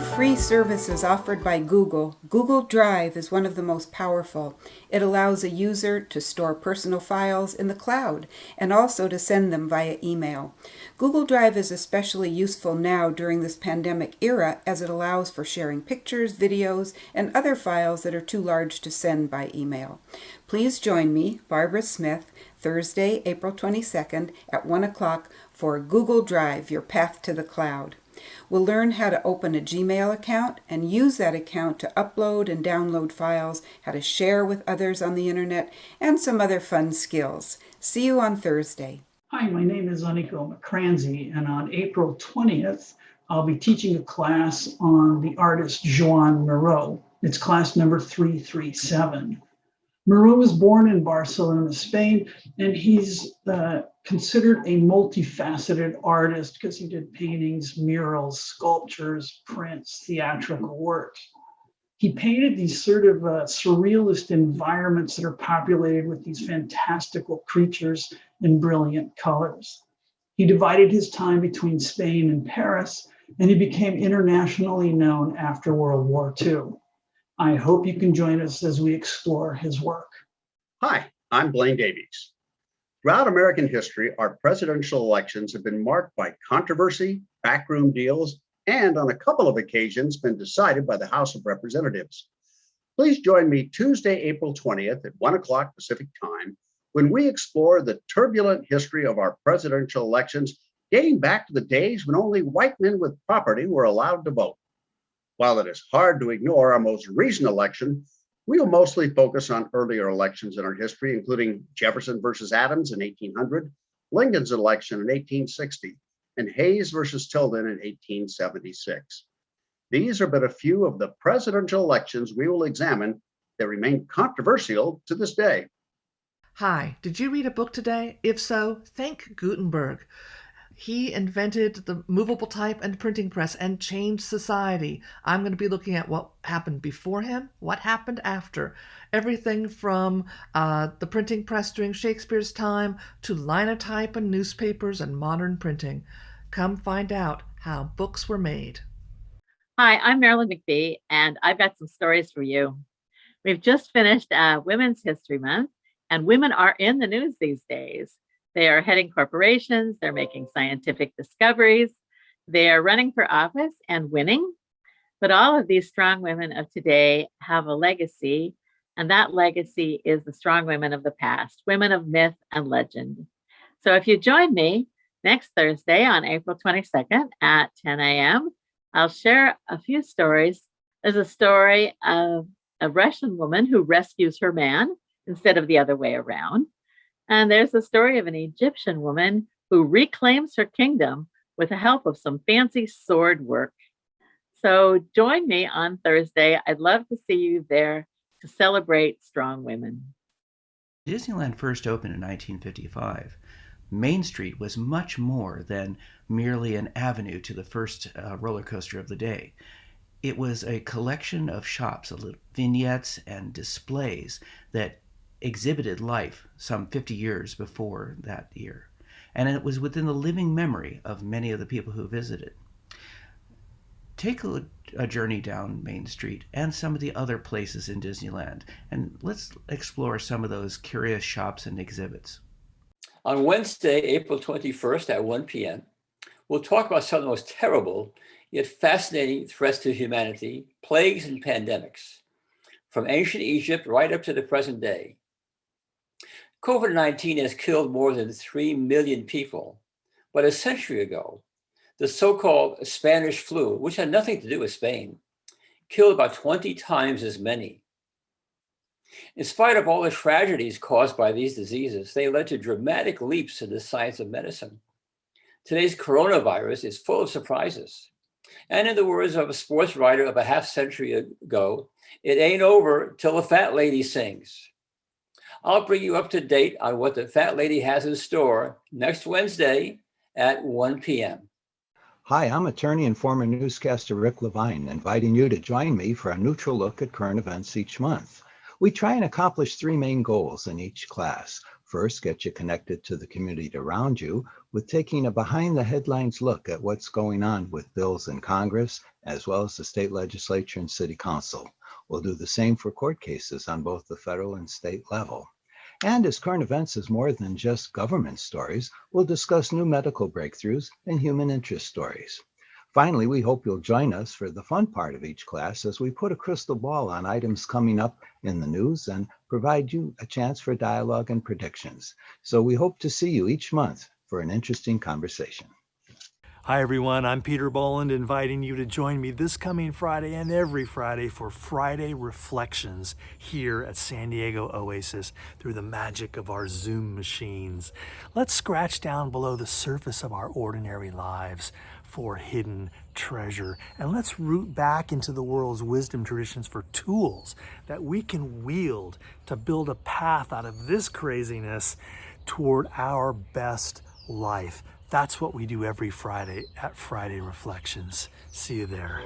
free services offered by Google, Google Drive is one of the most powerful. It allows a user to store personal files in the cloud and also to send them via email. Google Drive is especially useful now during this pandemic era as it allows for sharing pictures, videos, and other files that are too large to send by email. Please join me, Barbara Smith, Thursday, April 22nd at 1 o'clock for Google Drive, Your Path to the Cloud. We'll learn how to open a Gmail account and use that account to upload and download files, how to share with others on the internet, and some other fun skills. See you on Thursday. Hi, my name is Aniko McCranzy, and on April 20th, I'll be teaching a class on the artist Joan Miró. It's class number 337. Miró was born in Barcelona, Spain, and he's considered a multifaceted artist because he did paintings, murals, sculptures, prints, theatrical work. He painted these sort of surrealist environments that are populated with these fantastical creatures in brilliant colors. He divided his time between Spain and Paris, and he became internationally known after World War II. I hope you can join us as we explore his work. Hi, I'm Blaine Davies. Throughout American history, our presidential elections have been marked by controversy, backroom deals, and on a couple of occasions been decided by the House of Representatives. Please join me Tuesday, April 20th at 1 o'clock Pacific time when we explore the turbulent history of our presidential elections dating back to the days when only white men with property were allowed to vote. While it is hard to ignore our most recent election, we will mostly focus on earlier elections in our history, including Jefferson versus Adams in 1800, Lincoln's election in 1860, and Hayes versus Tilden in 1876. These are but a few of the presidential elections we will examine that remain controversial to this day. Hi, did you read a book today? If so, thank Gutenberg. He invented the movable type and printing press and changed society. I'm going to be looking at what happened before him, what happened after. Everything from the printing press during Shakespeare's time to linotype and newspapers and modern printing. Come find out how books were made. Hi, I'm Marilyn McBee, and I've got some stories for you. We've just finished Women's History Month, and women are in the news these days. They are heading corporations, they're making scientific discoveries, they are running for office and winning. But all of these strong women of today have a legacy, and that legacy is the strong women of the past, women of myth and legend. So if you join me next Thursday on April 22nd at 10 a.m., I'll share a few stories. There's a story of a Russian woman who rescues her man instead of the other way around. And there's the story of an Egyptian woman who reclaims her kingdom with the help of some fancy sword work. So join me on Thursday. I'd love to see you there to celebrate strong women. Disneyland first opened in 1955. Main Street was much more than merely an avenue to the first roller coaster of the day. It was a collection of shops, vignettes and displays that exhibited life some 50 years before that year. And it was within the living memory of many of the people who visited. Take a journey down Main Street and some of the other places in Disneyland, and let's explore some of those curious shops and exhibits. On Wednesday, April 21st at 1 p.m., we'll talk about some of the most terrible yet fascinating threats to humanity, plagues and pandemics, from ancient Egypt right up to the present day. COVID-19 has killed more than 3 million people, but a century ago, the so-called Spanish flu, which had nothing to do with Spain, killed about 20 times as many. In spite of all the tragedies caused by these diseases, they led to dramatic leaps in the science of medicine. Today's coronavirus is full of surprises. And in the words of a sports writer of a half century ago, it ain't over till the fat lady sings. I'll bring you up to date on what the fat lady has in store next Wednesday at 1 p.m. Hi, I'm attorney and former newscaster Rick Levine, inviting you to join me for a neutral look at current events each month. We try and accomplish three main goals in each class. First, get you connected to the community around you with taking a behind the headlines look at what's going on with bills in Congress, as well as the state legislature and city council. We'll do the same for court cases on both the federal and state level. And as current events is more than just government stories, we'll discuss new medical breakthroughs and human interest stories. Finally, we hope you'll join us for the fun part of each class as we put a crystal ball on items coming up in the news and provide you a chance for dialogue and predictions. So we hope to see you each month for an interesting conversation. Hi everyone, I'm Peter Bolland, inviting you to join me this coming Friday and every Friday for Friday Reflections here at San Diego Oasis through the magic of our Zoom machines. Let's scratch down below the surface of our ordinary lives for hidden treasure, and let's root back into the world's wisdom traditions for tools that we can wield to build a path out of this craziness toward our best life. That's what we do every Friday at Friday Reflections. See you there.